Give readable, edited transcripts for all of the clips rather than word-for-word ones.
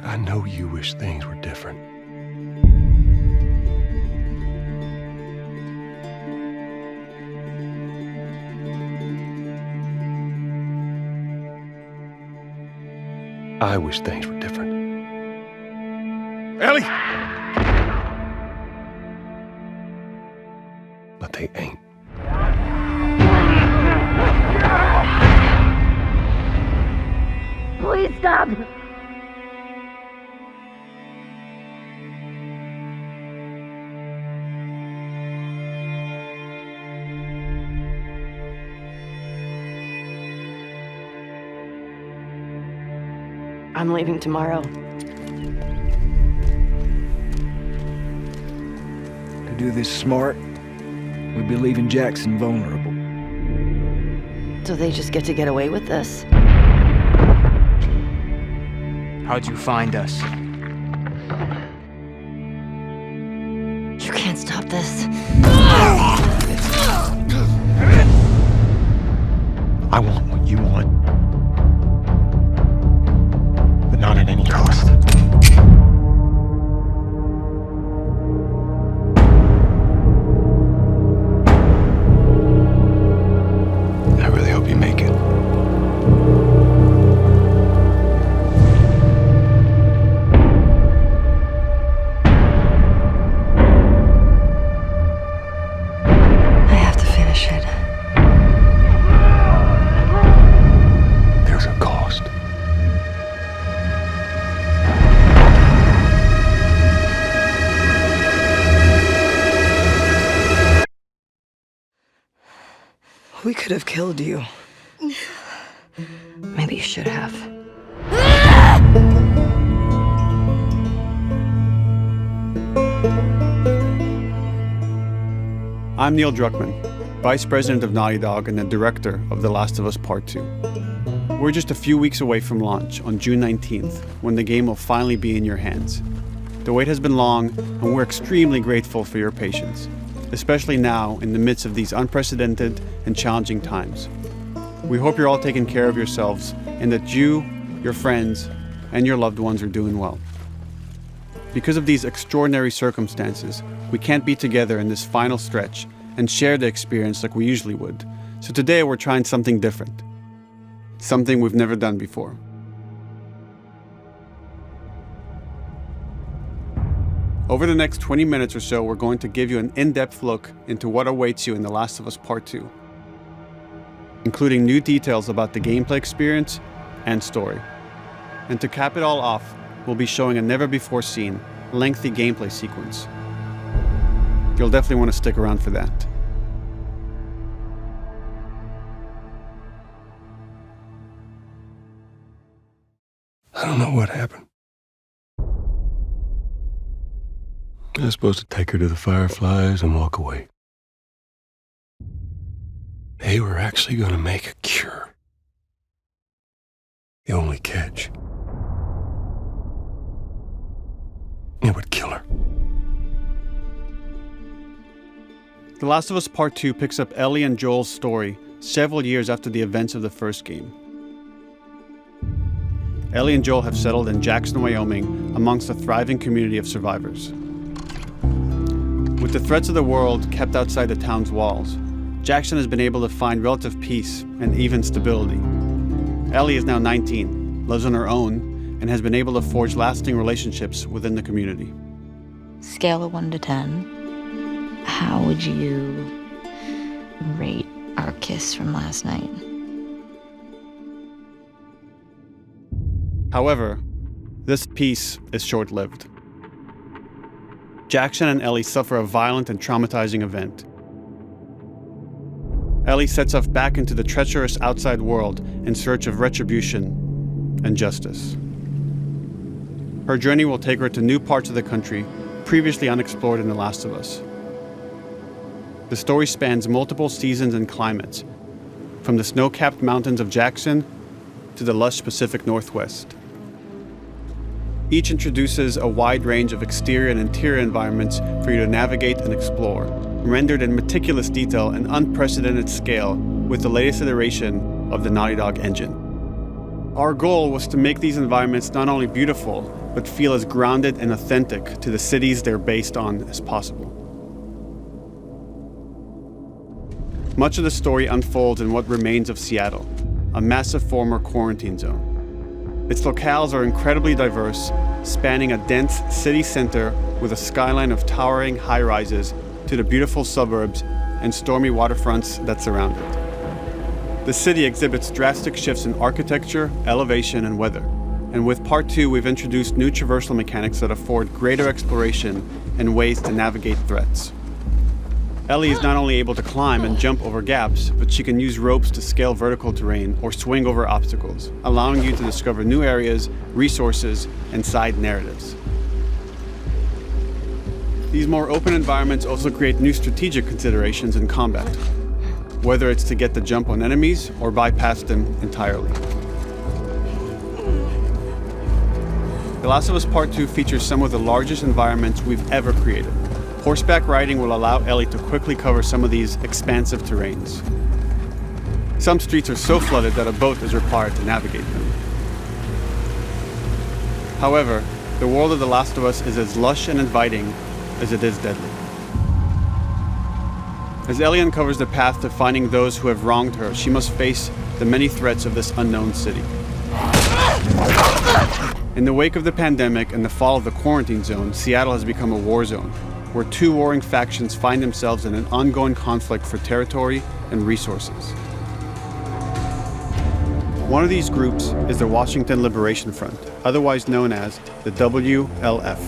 I know you wish things were different. I wish things were different. Ellie! But they ain't. Please stop! I'm leaving tomorrow. To do this smart, we'd be leaving Jackson vulnerable. So they just get to get away with this? How'd you find us? You can't stop this. I want what you want. But not at any cost. I really hope you make it. I have to finish it. There's a cost. We could have killed you. Maybe you should have. I'm Neil Druckmann, Vice President of Naughty Dog and the Director of The Last of Us Part 2. We're just a few weeks away from launch on June 19th, when the game will finally be in your hands. The wait has been long, and we're extremely grateful for your patience, especially now in the midst of these unprecedented and challenging times. We hope you're all taking care of yourselves and that you, your friends, and your loved ones are doing well. Because of these extraordinary circumstances, we can't be together in this final stretch and share the experience like we usually would. So today we're trying something different. Something we've never done before. Over the next 20 minutes or so, we're going to give you an in-depth look into what awaits you in The Last of Us Part 2, including new details about the gameplay experience and story. And to cap it all off, we'll be showing a never-before-seen, lengthy gameplay sequence. You'll definitely want to stick around for that. I don't know what happened. I was supposed to take her to the Fireflies and walk away. They were actually going to make a cure. The only catch, it would kill her. The Last of Us Part 2 picks up Ellie and Joel's story several years after the events of the first game. Ellie and Joel have settled in Jackson, Wyoming, amongst a thriving community of survivors. With the threats of the world kept outside the town's walls, Jackson has been able to find relative peace and even stability. Ellie is now 19, lives on her own, and has been able to forge lasting relationships within the community. Scale of 1 to 10, how would you rate our kiss from last night? However, this peace is short-lived. Jackson and Ellie suffer a violent and traumatizing event. Ellie sets off back into the treacherous outside world in search of retribution and justice. Her journey will take her to new parts of the country previously unexplored in The Last of Us. The story spans multiple seasons and climates, from the snow-capped mountains of Jackson to the lush Pacific Northwest. Each introduces a wide range of exterior and interior environments for you to navigate and explore, rendered in meticulous detail and unprecedented scale with the latest iteration of the Naughty Dog engine. Our goal was to make these environments not only beautiful, but feel as grounded and authentic to the cities they're based on as possible. Much of the story unfolds in what remains of Seattle, a massive former quarantine zone. Its locales are incredibly diverse, spanning a dense city center with a skyline of towering high-rises to the beautiful suburbs and stormy waterfronts that surround it. The city exhibits drastic shifts in architecture, elevation, and weather. And with Part 2, we've introduced new traversal mechanics that afford greater exploration and ways to navigate threats. Ellie is not only able to climb and jump over gaps, but she can use ropes to scale vertical terrain or swing over obstacles, allowing you to discover new areas, resources, and side narratives. These more open environments also create new strategic considerations in combat, whether it's to get the jump on enemies or bypass them entirely. The Last of Us Part 2 features some of the largest environments we've ever created. Horseback riding will allow Ellie to quickly cover some of these expansive terrains. Some streets are so flooded that a boat is required to navigate them. However, the world of The Last of Us is as lush and inviting as it is deadly. As Ellie uncovers the path to finding those who have wronged her, she must face the many threats of this unknown city. In the wake of the pandemic and the fall of the quarantine zone, Seattle has become a war zone, where two warring factions find themselves in an ongoing conflict for territory and resources. One of these groups is the Washington Liberation Front, otherwise known as the WLF.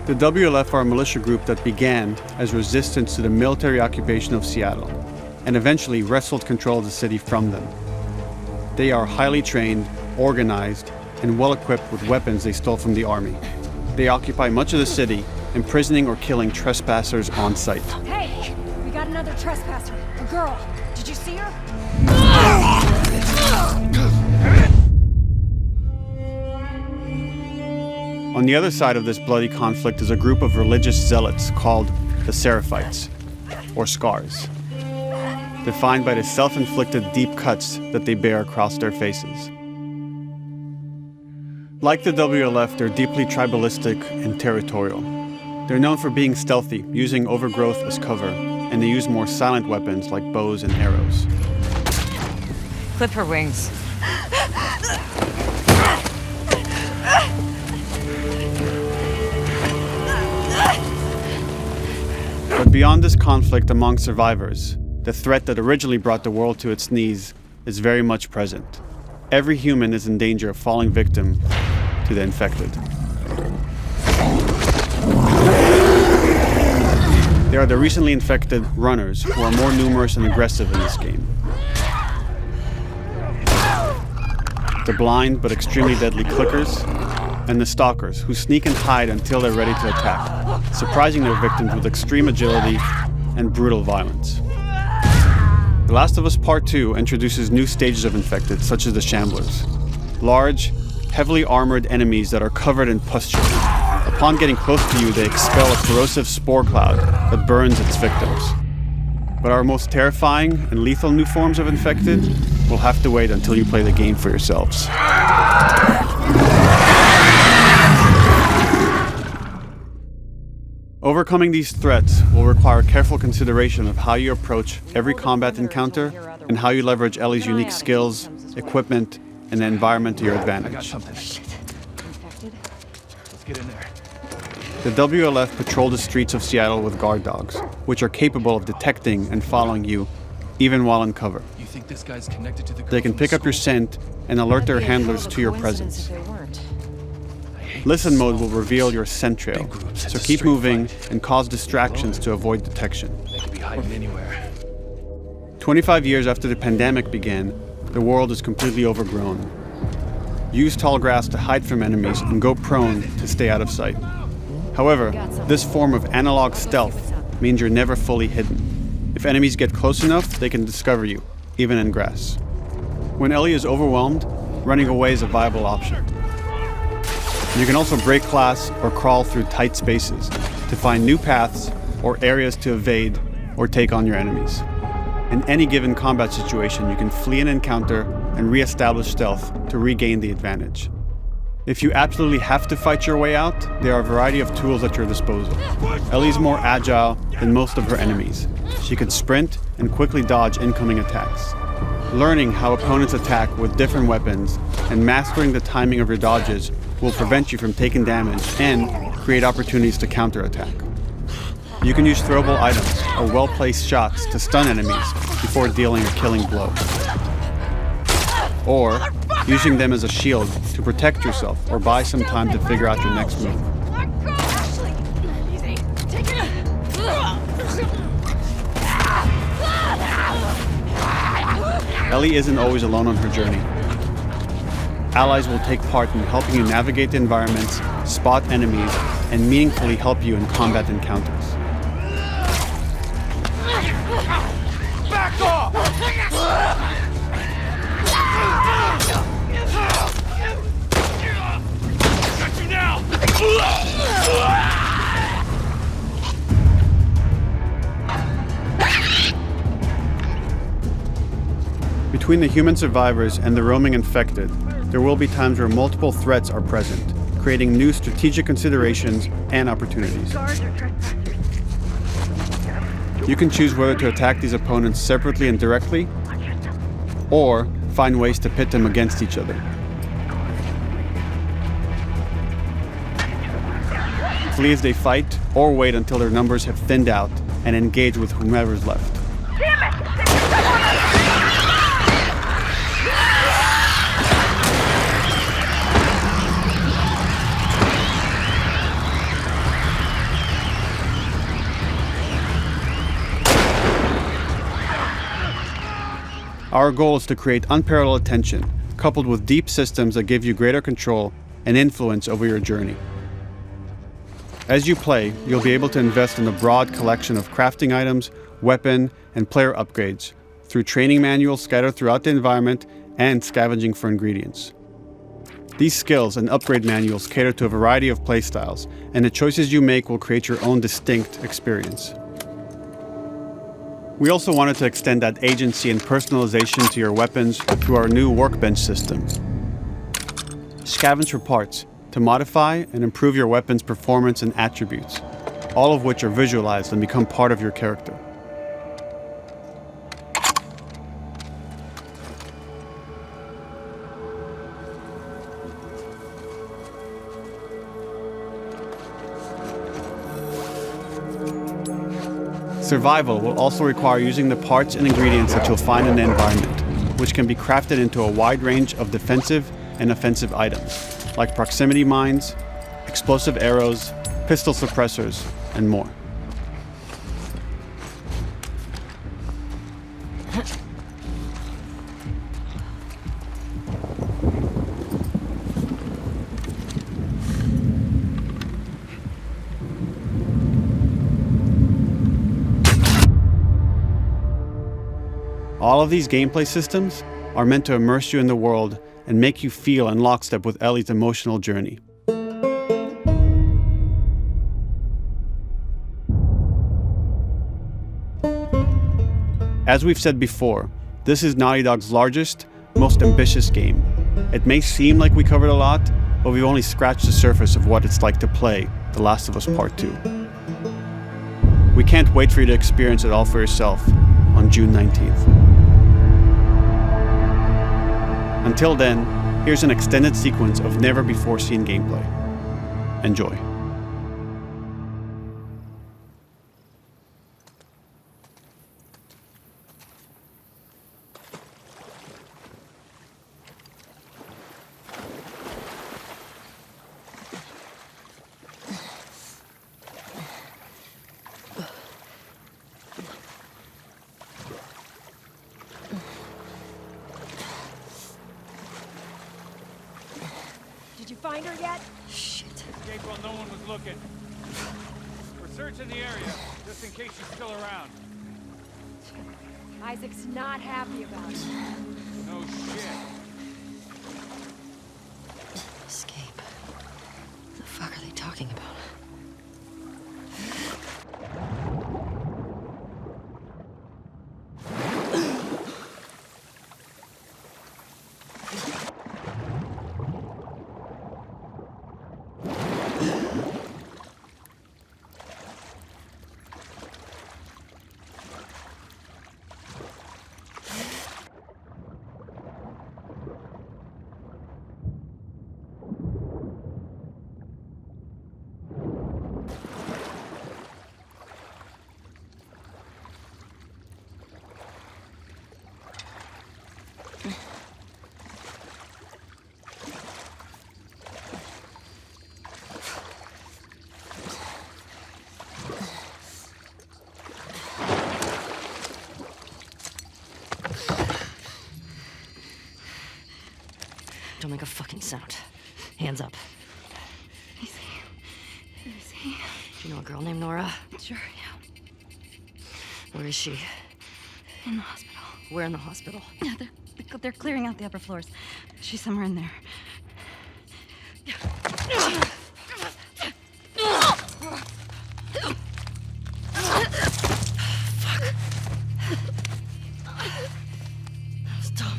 The WLF are a militia group that began as resistance to the military occupation of Seattle, and eventually wrestled control of the city from them. They are highly trained, organized, and well-equipped with weapons they stole from the army. They occupy much of the city, imprisoning or killing trespassers on sight. Hey, we got another trespasser, a girl. Did you see her? On the other side of this bloody conflict is a group of religious zealots called the Seraphites, or Scars, defined by the self-inflicted deep cuts that they bear across their faces. Like the WLF, they're deeply tribalistic and territorial. They're known for being stealthy, using overgrowth as cover, and they use more silent weapons like bows and arrows. Clip her wings. But beyond this conflict among survivors, the threat that originally brought the world to its knees is very much present. Every human is in danger of falling victim to the infected. They are the recently infected runners, who are more numerous and aggressive in this game. The blind but extremely deadly clickers, and the stalkers, who sneak and hide until they're ready to attack, surprising their victims with extreme agility and brutal violence. The Last of Us Part 2 introduces new stages of infected, such as the Shamblers. Large, heavily armored enemies that are covered in pustule. Upon getting close to you, they expel a corrosive spore cloud that burns its victims. But our most terrifying and lethal new forms of infected will have to wait until you play the game for yourselves. Overcoming these threats will require careful consideration of how you approach every combat encounter and how you leverage Ellie's unique skills, equipment, and the environment to your advantage. Let's get in there. The WLF patrol the streets of Seattle with guard dogs, which are capable of detecting and following you, even while in cover. You think this guy's connected to the girl They can from pick the up your school? scent and alert their handlers to your presence. Listen mode will reveal your scent trail, so keep moving and cause distractions to avoid detection. They could be hiding anywhere. 25 years after the pandemic began, the world is completely overgrown. Use tall grass to hide from enemies and go prone to stay out of sight. However, this form of analog stealth means you're never fully hidden. If enemies get close enough, they can discover you, even in grass. When Ellie is overwhelmed, running away is a viable option. You can also break glass or crawl through tight spaces to find new paths or areas to evade or take on your enemies. In any given combat situation, you can flee an encounter and re-establish stealth to regain the advantage. If you absolutely have to fight your way out, there are a variety of tools at your disposal. Ellie's more agile than most of her enemies. She can sprint and quickly dodge incoming attacks. Learning how opponents attack with different weapons and mastering the timing of your dodges will prevent you from taking damage and create opportunities to counterattack. You can use throwable items or well-placed shots to stun enemies before dealing a killing blow. Or using them as a shield to protect yourself or buy some time to figure out your next move. Ellie isn't always alone on her journey. Allies will take part in helping you navigate the environments, spot enemies, and meaningfully help you in combat encounters. Back off! Got you now! Between the human survivors and the roaming infected, there will be times where multiple threats are present, creating new strategic considerations and opportunities. You can choose whether to attack these opponents separately and directly, or find ways to pit them against each other. Flee as they fight, or wait until their numbers have thinned out and engage with whomever's left. Our goal is to create unparalleled tension, coupled with deep systems that give you greater control and influence over your journey. As you play, you'll be able to invest in a broad collection of crafting items, weapon, and player upgrades through training manuals scattered throughout the environment and scavenging for ingredients. These skills and upgrade manuals cater to a variety of playstyles, and the choices you make will create your own distinct experience. We also wanted to extend that agency and personalization to your weapons through our new workbench system. Scavenge for parts to modify and improve your weapon's performance and attributes, all of which are visualized and become part of your character. Survival will also require using the parts and ingredients that you'll find in the environment, which can be crafted into a wide range of defensive and offensive items, like proximity mines, explosive arrows, pistol suppressors, and more. All of these gameplay systems are meant to immerse you in the world and make you feel in lockstep with Ellie's emotional journey. As we've said before, this is Naughty Dog's largest, most ambitious game. It may seem like we covered a lot, but we've only scratched the surface of what it's like to play The Last of Us Part 2. We can't wait for you to experience it all for yourself on June 19th. Until then, here's an extended sequence of never-before-seen gameplay. Enjoy. Did you find her yet? Shit. Escape while no one was looking. We're searching the area, just in case she's still around. Isaac's not happy about it. No shit. Escape. What the fuck are they talking about? make a fucking sound. Hands up. Easy. Easy. Do you know a girl named Nora? Sure, yeah. Where is she? In the hospital. Where in the hospital? Yeah, they're clearing out the upper floors. She's somewhere in there. That was dumb.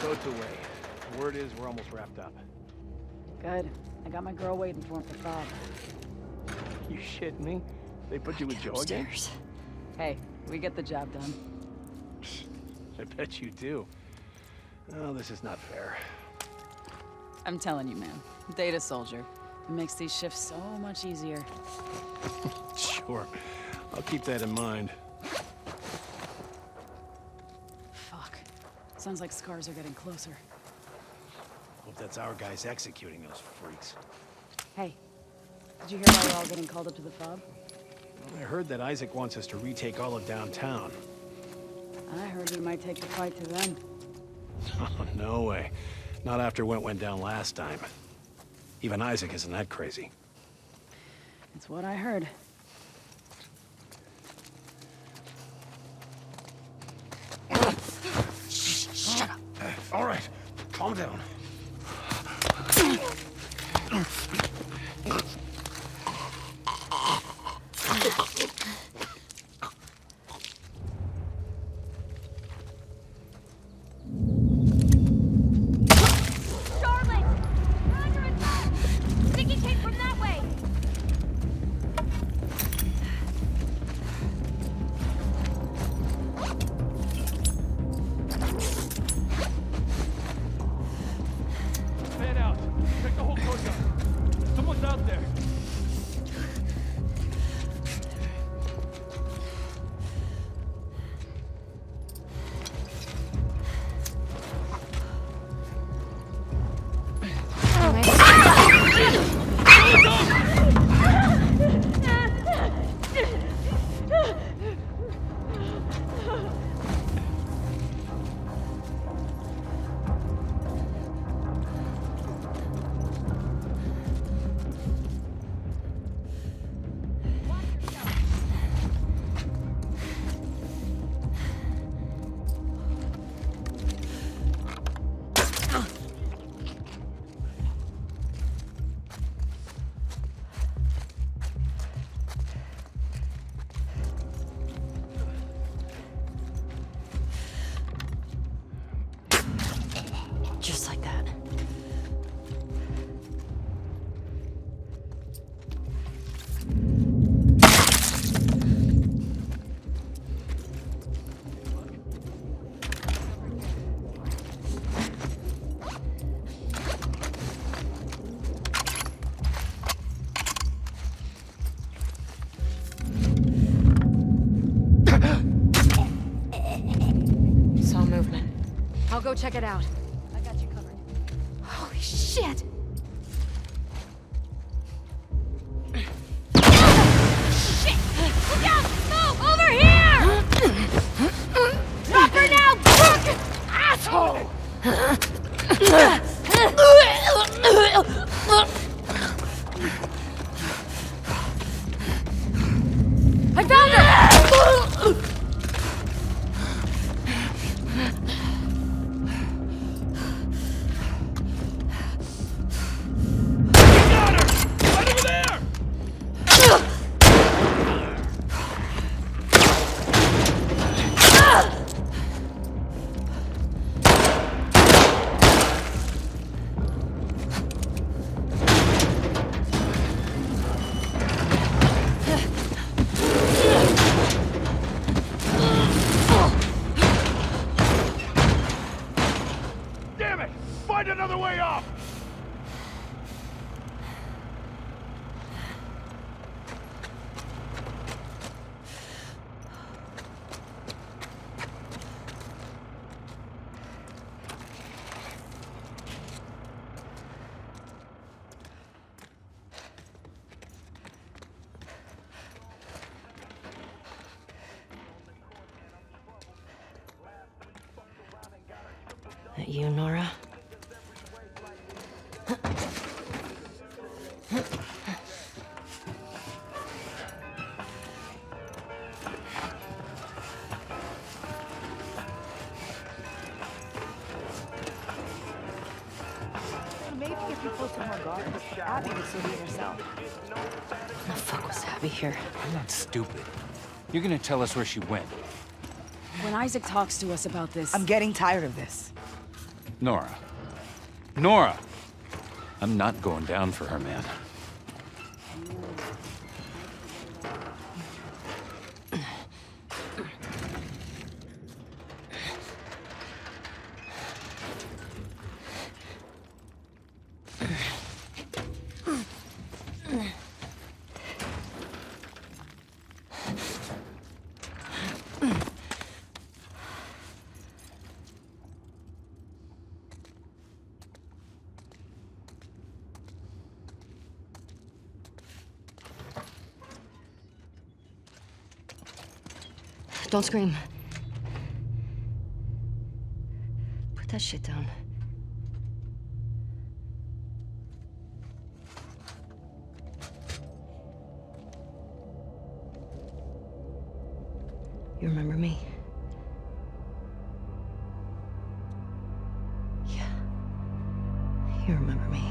Boat's away. The word is we're almost wrapped up. Good. I got my girl waiting for him for 5. You shitting me? They put you with Joe again? Upstairs. Hey, we get the job done. I bet you do. Oh, this is not fair. I'm telling you, man. Data soldier. It makes these shifts so much easier. Sure. I'll keep that in mind. Fuck. Sounds like scars are getting closer. Hope that's our guys executing those freaks. Hey, did you hear why we're all getting called up to the fob? I heard that Isaac wants us to retake all of downtown. I heard he might take the fight to them. Oh, no way. Not after what went down last time. Even Isaac isn't that crazy. It's what I heard. Shut up. All right, calm down. Charlotte! We're under attack! Sticky tape from that way! Fan out. Take the whole courtyard. Someone's out there. Just like that. Saw movement. I'll go check it out. I got you covered. Holy shit! Shit! Look out! Move! Over here! Drop her now, crook! Asshole! I found her! Damn it! Find another way off! That you, Nora? Maybe if you posted more guards, Abby would still be herself. When the fuck was Abby here? I'm not stupid. You're gonna tell us where she went. When Isaac talks to us about this... I'm getting tired of this. Nora. Nora! I'm not going down for her, man. Don't scream. Put that shit down. You remember me? Yeah. You remember me.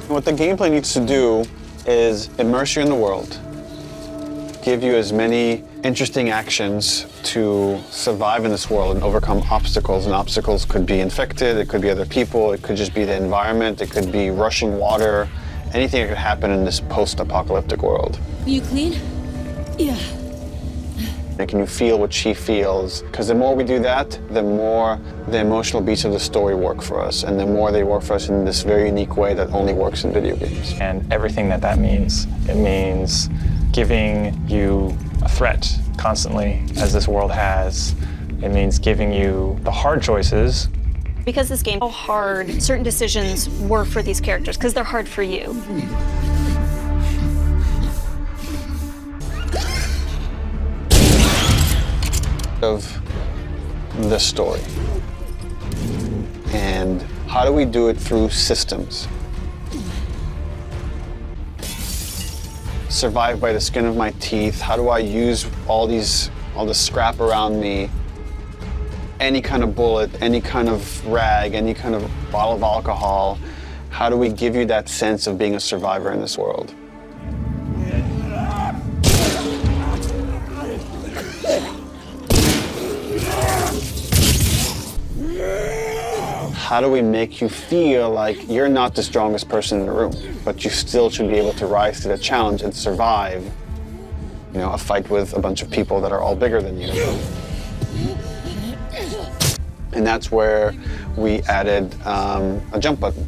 What the gameplay needs to do is immerse you in the world, give you as many interesting actions to survive in this world and overcome obstacles. And obstacles could be infected, it could be other people, it could just be the environment, it could be rushing water, anything that could happen in this post-apocalyptic world. You clean? Yeah. And can you feel what she feels? Because the more we do that, the more the emotional beats of the story work for us, and the more they work for us in this very unique way that only works in video games. And everything that means. It means giving you a threat constantly, as this world has. It means giving you the hard choices. Because this game is so hard, certain decisions were for these characters, because they're hard for you. Of the story. And how do we do it through systems? Survive by the skin of my teeth. How do I use all this scrap around me? Any kind of bullet, any kind of rag, any kind of bottle of alcohol. How do we give you that sense of being a survivor in this world? How do we make you feel like you're not the strongest person in the room, but you still should be able to rise to the challenge and survive, you know, a fight with a bunch of people that are all bigger than you. And that's where we added a jump button.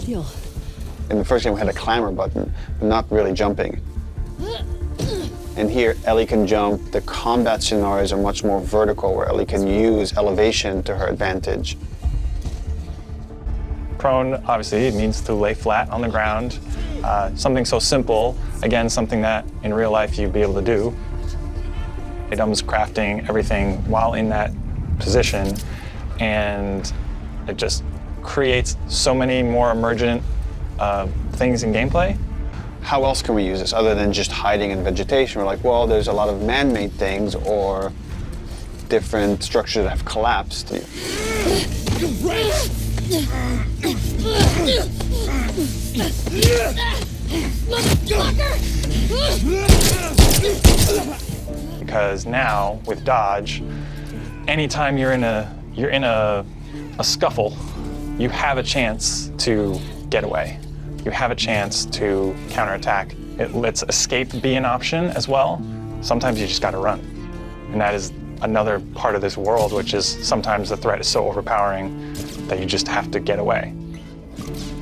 Deal. In the first game, we had a clamber button, but not really jumping. And here, Ellie can jump. The combat scenarios are much more vertical, where Ellie can use elevation to her advantage. Prone, obviously, it means to lay flat on the ground. Something so simple, again, something that in real life you'd be able to do. Adam's crafting everything while in that position, and it just creates so many more emergent things in gameplay. How else can we use this other than just hiding in vegetation? We're like, well, there's a lot of man-made things or different structures that have collapsed. Because now with dodge, anytime you're in a scuffle, you have a chance to get away. You have a chance to counterattack. It lets escape be an option as well. Sometimes you just gotta run. And that is another part of this world, which is sometimes the threat is so overpowering that you just have to get away.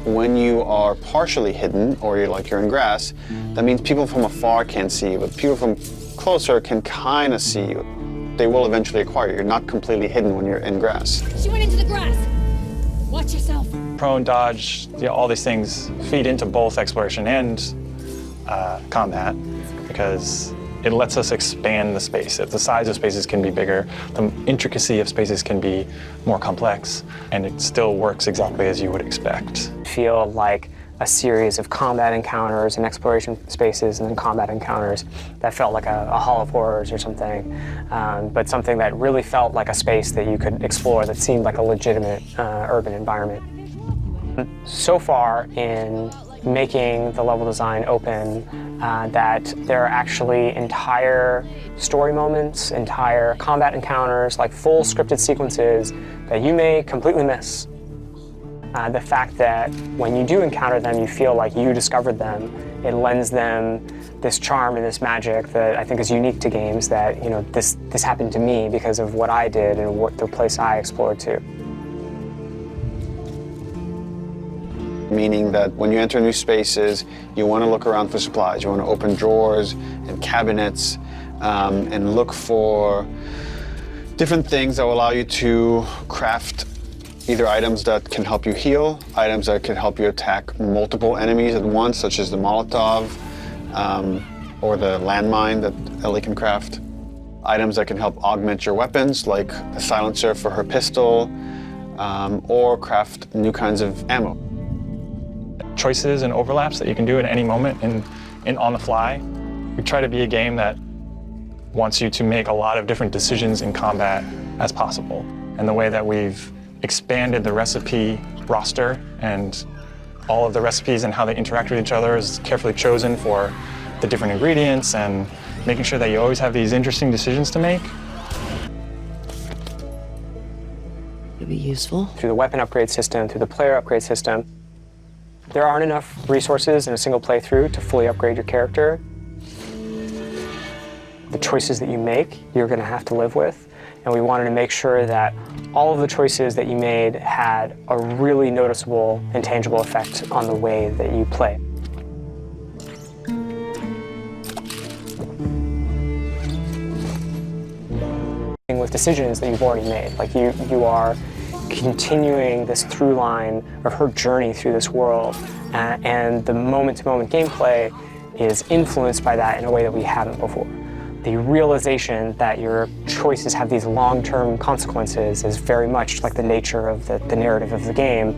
When you are partially hidden, or you're in grass, that means people from afar can't see you, but people from closer can kind of see you. they will eventually acquire you. You're not completely hidden when you're in grass. She went into the grass. Watch yourself. Prone, dodge, all these things feed into both exploration and combat because it lets us expand the space. The size of spaces can be bigger, the intricacy of spaces can be more complex, and it still works exactly as you would expect. Feel like a series of combat encounters and exploration spaces and then combat encounters that felt like a Hall of Horrors or something, but something that really felt like a space that you could explore that seemed like a legitimate urban environment. So far in making the level design open, that there are actually entire story moments, entire combat encounters, like full scripted sequences that you may completely miss. The fact that when you do encounter them, you feel like you discovered them, it lends them this charm and this magic that I think is unique to games that, you know, this happened to me because of what I did and the place I explored to. Meaning that when you enter new spaces, you want to look around for supplies. You want to open drawers and cabinets and look for different things that will allow you to craft either items that can help you heal, items that can help you attack multiple enemies at once, such as the Molotov or the landmine that Ellie can craft. Items that can help augment your weapons, like a silencer for her pistol, or craft new kinds of ammo. Choices and overlaps that you can do at any moment and on the fly. We try to be a game that wants you to make a lot of different decisions in combat as possible. And the way that we've expanded the recipe roster and all of the recipes and how they interact with each other is carefully chosen for the different ingredients and making sure that you always have these interesting decisions to make. It'd be useful. Through the weapon upgrade system, through the player upgrade system, there aren't enough resources in a single playthrough to fully upgrade your character. The choices that you make, you're going to have to live with. And we wanted to make sure that all of the choices that you made had a really noticeable and tangible effect on the way that you play. With decisions that you've already made, like you are continuing this through line of her journey through this world, and the moment-to-moment gameplay is influenced by that in a way that we haven't before. The realization that your choices have these long-term consequences is very much like the nature of the narrative of the game.